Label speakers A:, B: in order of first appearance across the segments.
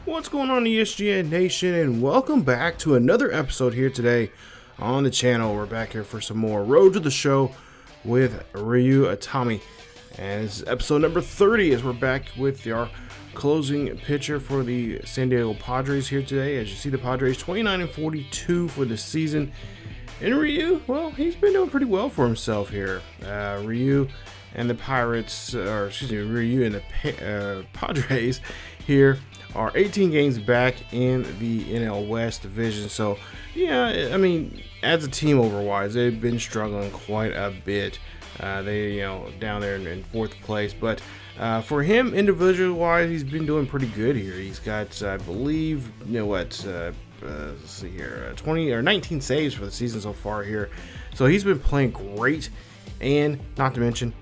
A: What's going on, ESGN Nation, and welcome back to another episode here today on the channel. We're back here for some more Road to the Show with Ryu Itami, and it's episode number 30 as we're back with our closing pitcher for the San Diego Padres here today. As you see, the Padres 29-42 for the season, and Ryu, well, he's been doing pretty well for himself here. Ryu and the Pirates, Ryu and the Padres here are 18 games back in the NL West division. So, yeah, I mean, as a team overwise, they've been struggling quite a bit. They, down there in fourth place. But for him, individual-wise, he's been doing pretty good here. He's got, I believe, let's see here, 20 or 19 saves for the season so far here. So he's been playing great, and not to mention,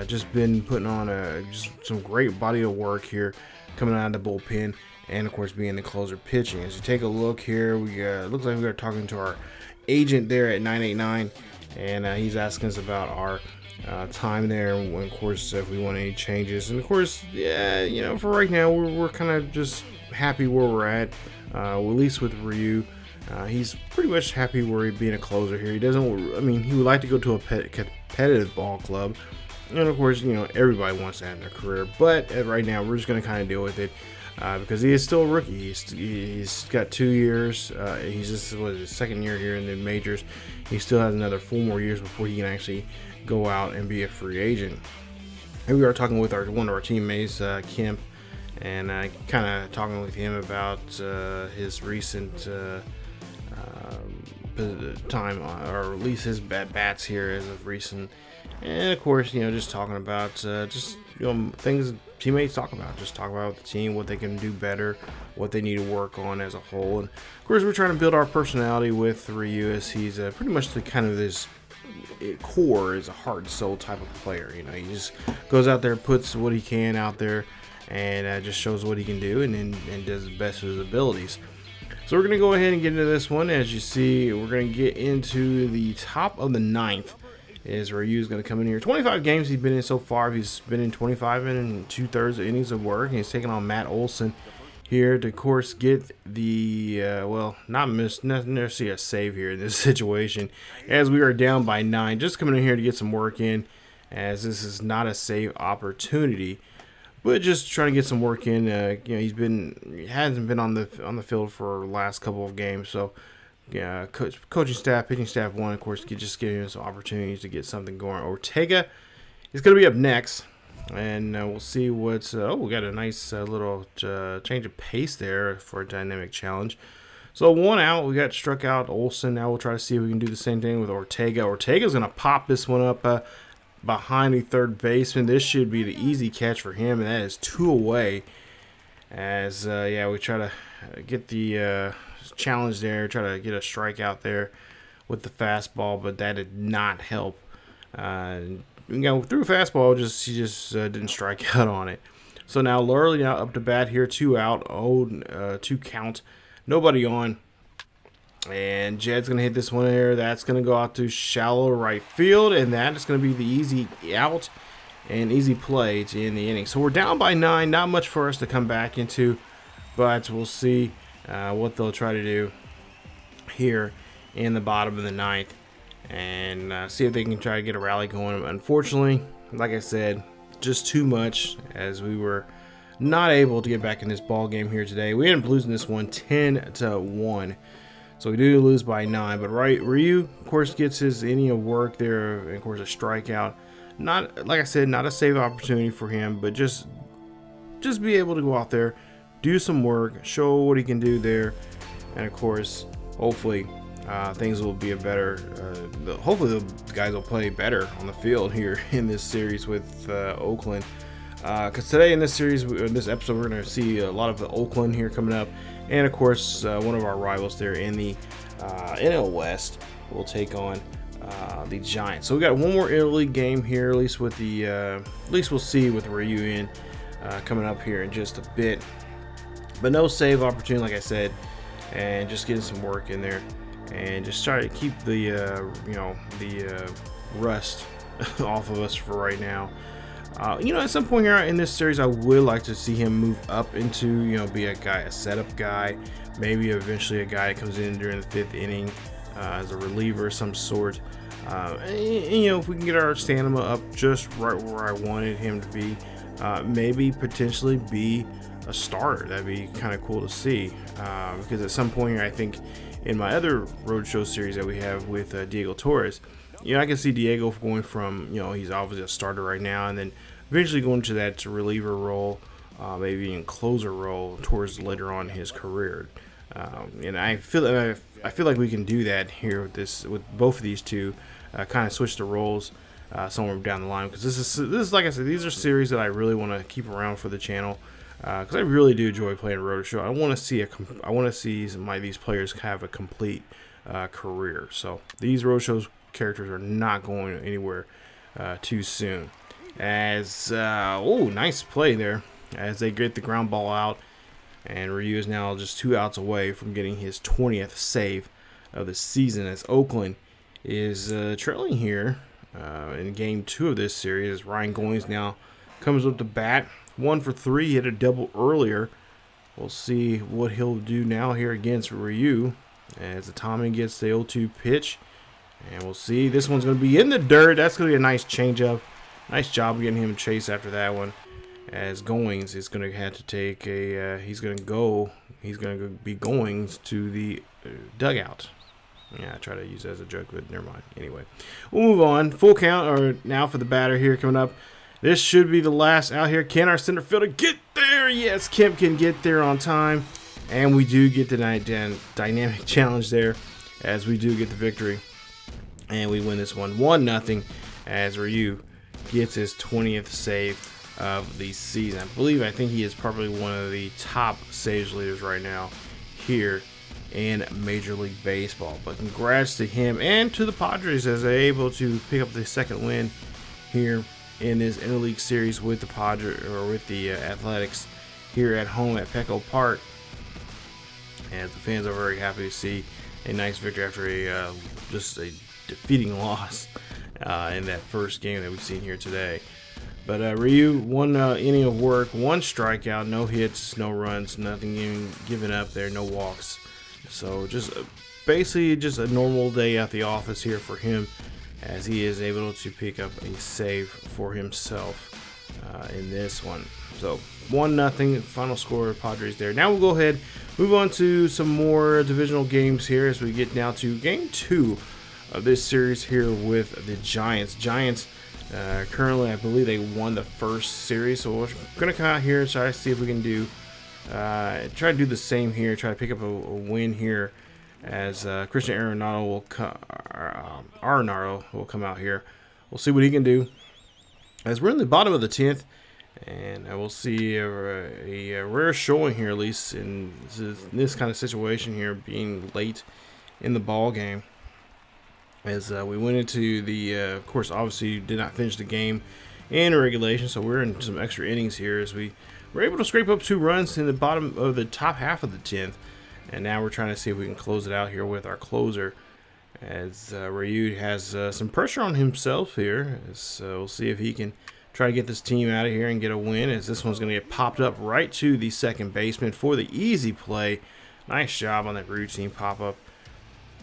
A: just been putting on just some great body of work here, coming out of the bullpen, and of course being the closer pitching. As you take a look here, we looks like we are talking to our agent there at 989, and he's asking us about our time there, and of course if we want any changes. And of course, yeah, for right now we're kind of just happy where we're at, at least with Ryu. He's pretty much happy where he's being a closer here. He doesn't, I mean, he would like to go to a competitive ball club. And of course, everybody wants that in their career. But right now, we're just going to kind of deal with it because he is still a rookie. He's got 2 years. He's just his second year here in the majors. He still has another 4 more years before he can actually go out and be a free agent. And we are talking with one of our teammates, Kemp, and kind of talking with him about his recent time, or at least his bats here as of recent. And of course, just talking about things teammates talk about. Just talk about the team, what they can do better, what they need to work on as a whole. And of course, we're trying to build our personality with Ryu, as he's pretty much the kind of this core is a heart and soul type of player. He just goes out there, puts what he can out there, and just shows what he can do, and does the best of his abilities. So we're going to go ahead and get into this one. As you see, we're going to get into the top of the ninth. Is Ryu's going to come in here. 25 games he's been in so far. He's been in 25 and 2/3 innings of work. And he's taking on Matt Olson here to, of course, get the, not necessarily a save here in this situation, as we are down by 9. Just coming in here to get some work in, as this is not a save opportunity, but just trying to get some work in. He hasn't been on the field for the last couple of games, so. Yeah, coaching staff, pitching staff of course, just giving him some opportunities to get something going. Ortega is going to be up next, and we'll see what's. We got a nice little change of pace there for a dynamic challenge. So 1 out, we got struck out Olson. Now we'll try to see if we can do the same thing with Ortega. Ortega's going to pop this one up behind the third baseman. This should be the easy catch for him, and that is 2 away. As we try to get the challenge there, try to get a strikeout there with the fastball, but that did not help. Through fastball, he just didn't strike out on it. So now Lurley now up to bat here, 2 out, 2 count, nobody on, and Jed's gonna hit this one here. That's gonna go out to shallow right field, and that is gonna be the easy out and easy play to end the inning. So we're down by 9, not much for us to come back into, but we'll see what they'll try to do here in the bottom of the 9th, and see if they can try to get a rally going. Unfortunately, like I said, just too much, as we were not able to get back in this ball game here today. We ended up losing this one 10-1, so we do lose by 9. But Ryu, of course, gets his inning of work there, and of course a strikeout. Not, like I said, not a save opportunity for him, but just be able to go out there, do some work, show what he can do there, and of course, hopefully, things will be a better. Hopefully, the guys will play better on the field here in this series with Oakland. Because today in this series, in this episode, we're going to see a lot of the Oakland here coming up, and of course, one of our rivals there in the NL West will take on the Giants. So we got one more interleague game here, at least with the. At least we'll see with Ryu in coming up here in just a bit. But no save opportunity, like I said, and just getting some work in there, and just try to keep the rust off of us for right now. At some point here in this series, I would like to see him move up into, be a setup guy, maybe eventually a guy that comes in during the 5th inning as a reliever of some sort. If we can get our stamina up just right where I wanted him to be, maybe potentially be a starter. That'd be kind of cool to see, because at some point here, I think in my other roadshow series that we have with Diego Torres, I can see Diego going from, he's obviously a starter right now, and then eventually going to that reliever role, maybe in closer role towards later on in his career. And I feel like we can do that here with both of these two, kind of switch the roles somewhere down the line, because this is like I said, these are series that I really want to keep around for the channel, because I really do enjoy playing Roadshow. I want to see these players have a complete career. So these Roadshow characters are not going anywhere too soon. As nice play there as they get the ground ball out, and Ryu is now just 2 outs away from getting his 20th save of the season, as Oakland is trailing here in game 2 of this series. As Ryan Goins now comes up to bat, 1 for 3. He hit a double earlier. We'll see what he'll do now here against Ryu, as Itami gets the 0-2 pitch. And we'll see. This one's going to be in the dirt. That's going to be a nice changeup. Nice job getting him a chase after that one. As Goings is going to have to take he's going to be Goings to the dugout. Yeah, I try to use that as a joke, but never mind. Anyway, we'll move on. Full count or now for the batter here coming up. This should be the last out here. Can our center fielder get there? Yes, Kemp can get there on time. And we do get the dynamic challenge there, as we do get the victory. And we win this one 1-0, as Ryu gets his 20th save of the season. I think he is probably one of the top saves leaders right now here in Major League Baseball. But congrats to him and to the Padres, as they're able to pick up the second win here in this interleague series with the Padres, or with the Athletics, here at home at Petco Park. And the fans are very happy to see a nice victory after just a defeating loss in that first game that we've seen here today. But Ryu, 1 inning of work, 1 strikeout, no hits, no runs, nothing given up there, no walks. So just basically just a normal day at the office here for him, as he is able to pick up a save for himself in this one. So 1-0 final score of Padres there. Now we'll go ahead, move on to some more divisional games here, as we get now to game 2 of this series here with the Giants. Currently, I believe they won the first series, so we're going to come out here and try to see if we can try to do the same here, try to pick up a win here, as Christian Arenado will come out here. We'll see what he can do, as we're in the bottom of the 10th, and we'll see a rare showing here, at least in this kind of situation here, being late in the ball game. As we went into the, of course, obviously did not finish the game in regulation, so we're in some extra innings here, as we were able to scrape up 2 runs in the bottom of the top half of the 10th, and now we're trying to see if we can close it out here with our closer, as Ryu has some pressure on himself here. So we'll see if he can try to get this team out of here and get a win, as this one's going to get popped up right to the second baseman for the easy play. Nice job on that routine pop-up.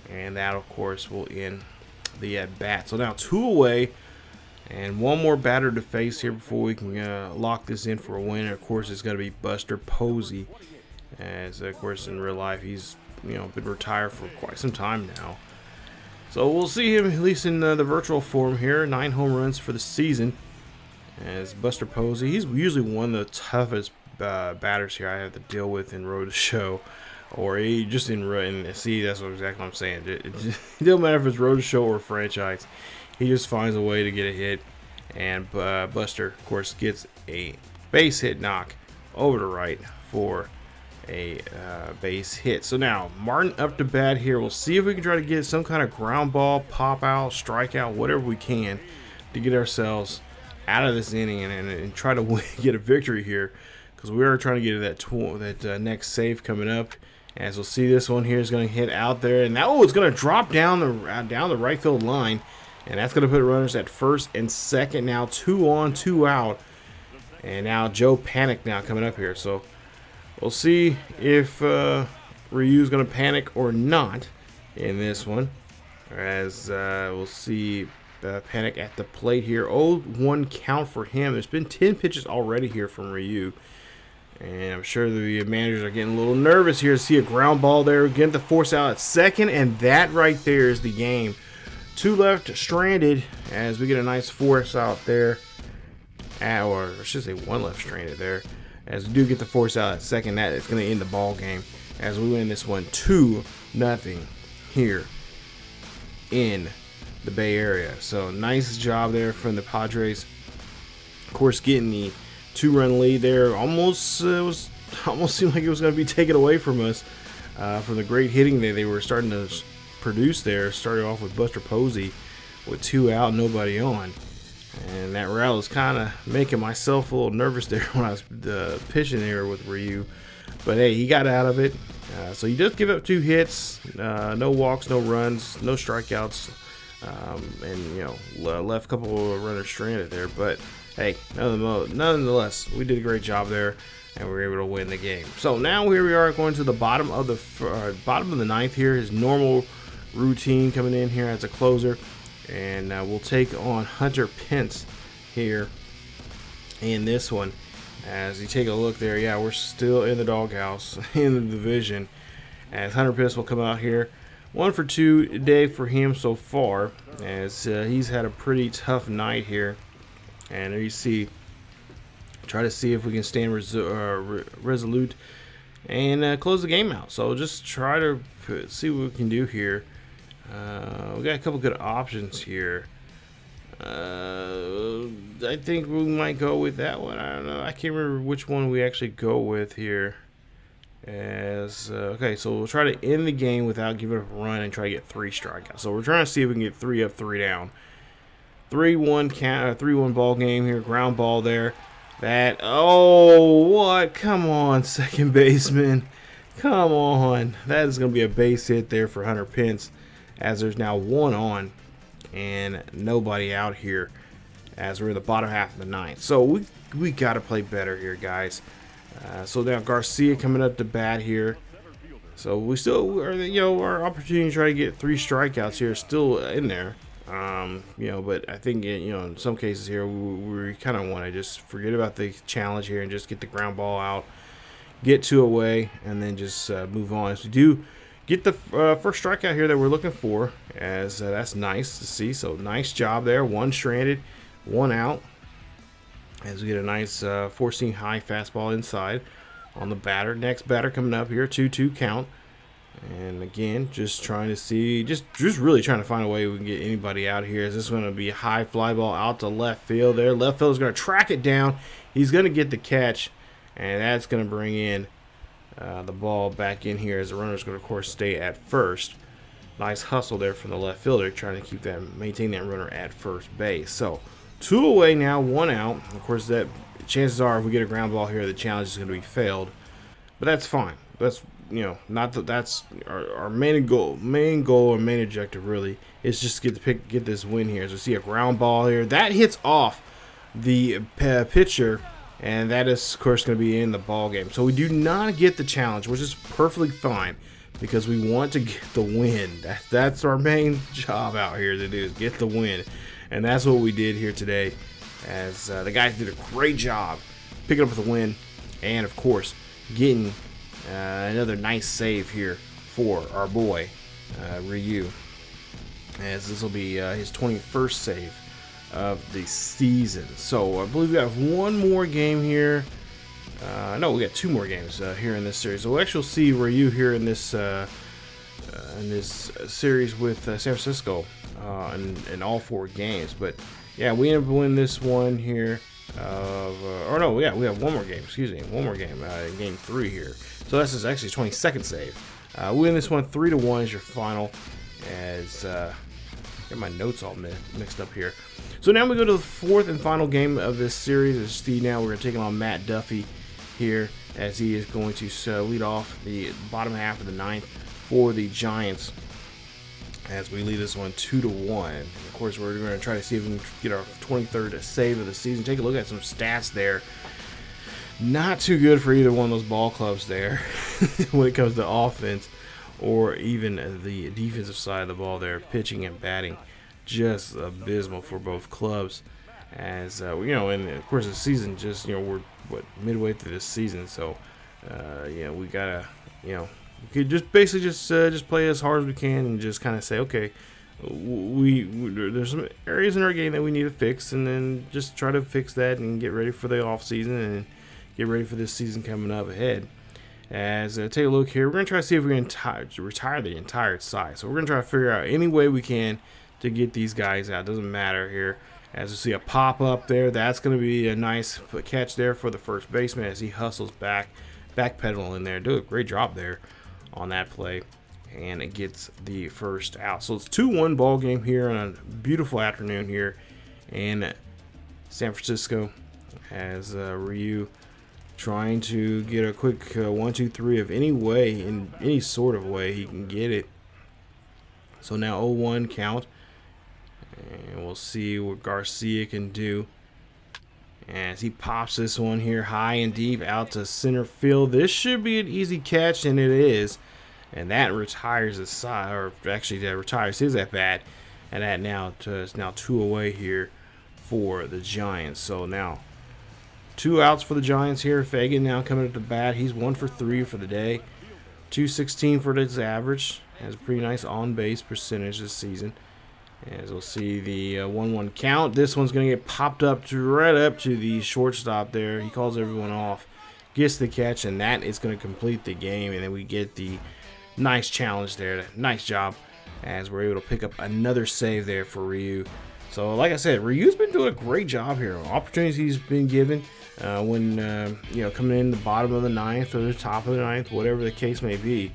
A: And that, of course, will end the at-bat. So now 2 away, and 1 more batter to face here before we can lock this in for a win. And of course, it's going to be Buster Posey, as, of course, in real life, he's been retired for quite some time now. So we'll see him, at least in the virtual form here. 9 home runs for the season, as Buster Posey. He's usually one of the toughest batters here I have to deal with in Road to Show. Or he just in see, that's exactly what I'm saying. It don't matter if it's Road to Show or franchise. He just finds a way to get a hit. And Buster, of course, gets a base hit knock over to right for a base hit. So now Martin up to bat here. We'll see if we can try to get some kind of ground ball, pop out, strike out, whatever we can to get ourselves out of this inning and try to get a victory here, because we are trying to get that next save coming up. As we'll see, this one here is going to hit out there, and now it's going to drop down the right field line, And that's going to put runners at first and second now. 2 on, 2 out. And now Joe Panic now coming up here. So we'll see if Ryu's going to panic or not in this one. As we'll see Panic at the plate here. 0-1 count for him. There's been 10 pitches already here from Ryu. And I'm sure the managers are getting a little nervous here to see a ground ball there. Getting the force out at second. And that right there is the game. 2 left stranded as we get a nice force out there. Or I should say 1 left stranded there. As we do get the force out at second, that is going to end the ball game. As we win this one 2-0 here in the Bay Area. So nice job there from the Padres. Of course, getting the 2-run lead there almost seemed like it was going to be taken away from us from the great hitting that they were starting to produce there. Started off with Buster Posey with 2 out, nobody on. And that route was kind of making myself a little nervous there when I was pitching there with Ryu. But hey, he got out of it. So he does give up 2 hits, no walks, no runs, no strikeouts, and left a couple of runners stranded there. But hey, nonetheless, we did a great job there, and we were able to win the game. So now here we are going to the bottom of the ninth here. His normal routine coming in here as a closer, and we'll take on Hunter Pence here in this one. As you take a look there, yeah, we're still in the doghouse in the division. As Hunter Pence will come out here, 1 for 2 today for him so far. As he's had a pretty tough night here, and there you see, try to see if we can stand resolute and close the game out. So just try to see what we can do here. We got a couple good options here. I think we might go with that one. I don't know. I can't remember which one we actually go with here. Okay, so we'll try to end the game without giving up a run and try to get 3 strikeouts. So we're trying to see if we can get 3 up, 3 down. 3-1 count, 3-1 ball game here. Ground ball there. What? Come on, second baseman. Come on. That is going to be a base hit there for Hunter Pence, as there's now 1 on and nobody out here as we're in the bottom half of the ninth. So we got to play better here, guys. So now Garcia coming up to bat here. So we still are, our opportunity to try to get 3 strikeouts here is still in there. But I think in some cases here we kind of want to just forget about the challenge here and just get the ground ball out, get 2 away, and then just move on. As we do get the first strikeout here that we're looking for, as that's nice to see. So nice job there. 1 stranded, 1 out. As we get a nice 4-seam high fastball inside on the batter. Next batter coming up here, 2-2 count. And again, just trying to see, just really trying to find a way we can get anybody out here. Is this going to be a high fly ball out to left field there? Left field is going to track it down. He's going to get the catch, and that's going to bring in the ball back in here, as the runner is going to, of course, stay at first. Nice hustle there from the left fielder, trying to maintain that runner at first base. So 2 away now, 1 out. Of course, that chances are if we get a ground ball here, the challenge is going to be failed. But that's fine. That's that's our main goal and main objective really is just get this win here. As we see a ground ball here that hits off the pitcher, and that is of course going to be in the ball game. So we do not get the challenge, which is perfectly fine because we want to get the win. That's our main job out here to do, is get the win, and that's what we did here today. As the guys did a great job picking up the win, and of course getting another nice save here for our boy Ryu, as this will be his 21st save of the season. So I believe we have 1 more game here. No, we got 2 more games here in this series. So we'll actually see Ryu here in this series with San Francisco in all 4 games. But yeah, we end up winning this one here. We have 1 more game. Excuse me, 1 more game. Game 3 here. So this is actually 22nd save. We win this one 3-1 is your final. As get my notes all mixed up here. So now we go to the 4th and final game of this series. As you see now, we're going to take on Matt Duffy here, as he is going to lead off the bottom half of the 9th for the Giants. as we lead this one 2-1. Of course, we're going to try to see if we can get our 23rd save of the season. Take a look at some stats there. Not too good for either one of those ball clubs there when it comes to offense or even the defensive side of the ball there. Pitching and batting, just abysmal for both clubs. As you know, and of course the season just, you know, we're midway through this season, so you know, we gotta, you know, we could just basically just play as hard as we can and just kind of say, okay, there's some areas in our game that we need to fix, and then just try to fix that and get ready for the off season and get ready for this season coming up ahead. As take a look here, we're gonna try to see if we can retire the entire side. So we're gonna try to figure out any way we can to get these guys out. Doesn't matter here. As you see a pop up there, that's going to be a nice catch there for the first baseman as he hustles backpedaling in there. Do a great job there on that play, and it gets the first out. So it's 2-1 ball game here on a beautiful afternoon here in San Francisco. As Ryu trying to get a quick 1-2-3 of any way, in any sort of way he can get it. So now 0-1 count. And we'll see what Garcia can do as he pops this one here high and deep out to center field. This should be an easy catch, and it is. And that retires his side, or actually that retires his at bat. And that now is now 2 away here for the Giants. So now 2 outs for the Giants here. Fagan now coming at the bat. He's 1 for 3 for the day. 216 for his average. Has a pretty nice on base percentage this season. As we'll see the 1-1 count. This one's going to get popped up right up to the shortstop there. He calls everyone off, gets the catch, and that is going to complete the game. And then we get the nice challenge there. Nice job as we're able to pick up another save there for Ryu. So like I said, Ryu's been doing a great job here. Opportunities he's been given when you know, coming in the bottom of the 9th or the top of the 9th, whatever the case may be.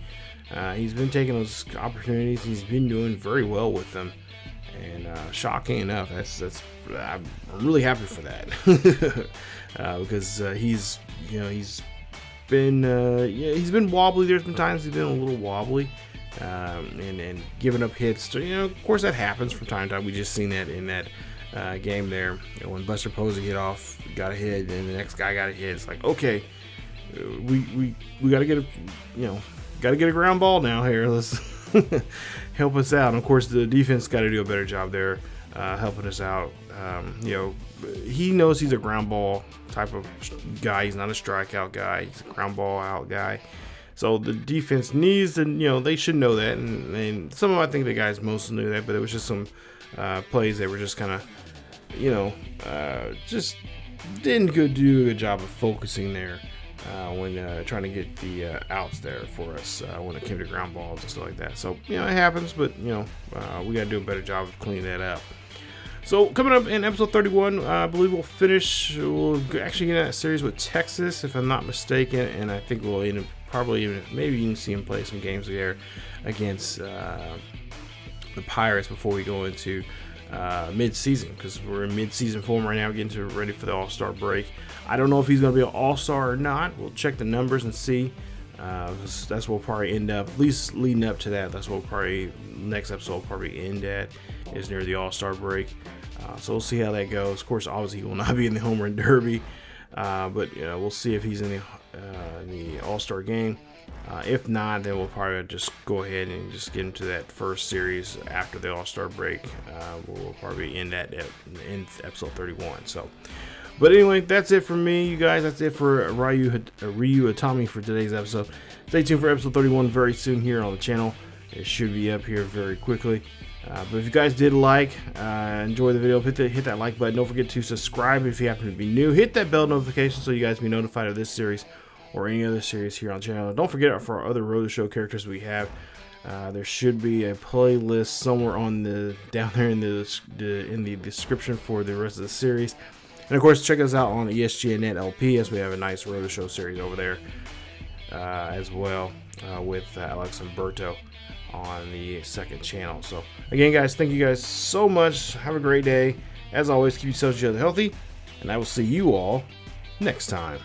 A: He's been taking those opportunities. He's been doing very well with them. And shocking enough, I'm really happy for that because he's been wobbly. There's been times he's been a little wobbly and giving up hits. You know, of course that happens from time to time. We just seen that in that game there, you know, when Buster Posey got a hit, and the next guy got a hit. It's like, okay, we got to get a ground ball now here. Let's help us out. And of course the defense got to do a better job there helping us out. You know, he knows he's a ground ball type of guy. He's not a strikeout guy. He's a ground ball out guy. So the defense needs to, you know, they should know that. And some of, I think the guys most knew that, but it was just some plays that were just kind of, you know, just didn't do a good job of focusing there. When trying to get the outs there for us when it came to ground balls and stuff like that. So, you know, it happens, but, you know, we got to do a better job of cleaning that up. So, coming up in episode 31, I believe we'll actually get in that series with Texas, if I'm not mistaken, and I think we'll end up maybe you can see him play some games there against the Pirates before we go into mid-season, because we're in mid-season form right now, getting ready for the All-Star break. I don't know if he's going to be an All-Star or not. We'll check the numbers and see. That's what we'll probably end up, at least leading up to that. That's what we'll probably, next episode will probably end at, is near the All-Star break. So we'll see how that goes. Of course, obviously he will not be in the Home Run Derby, but, you know, we'll see if he's in the All-Star game. If not, then we'll probably just go ahead and just get into that first series after the All-Star break. We'll probably end that in episode 31. So, but anyway, that's it for me, you guys. That's it for Ryu Itami for today's episode. Stay tuned for episode 31 very soon here on the channel. It should be up here very quickly. But if you guys did enjoy the video, hit that like button. Don't forget to subscribe if you happen to be new. Hit that bell notification so you guys be notified of this series or any other series here on the channel. Don't forget for our other Road to Show characters we have. There should be a playlist somewhere down there in the description for the rest of the series. And of course, check us out on ESGNet LP, as we have a nice Road to Show series over there as well with Alex and Berto on the second channel. So again, guys, thank you guys so much. Have a great day. As always, keep yourselves healthy, and I will see you all next time.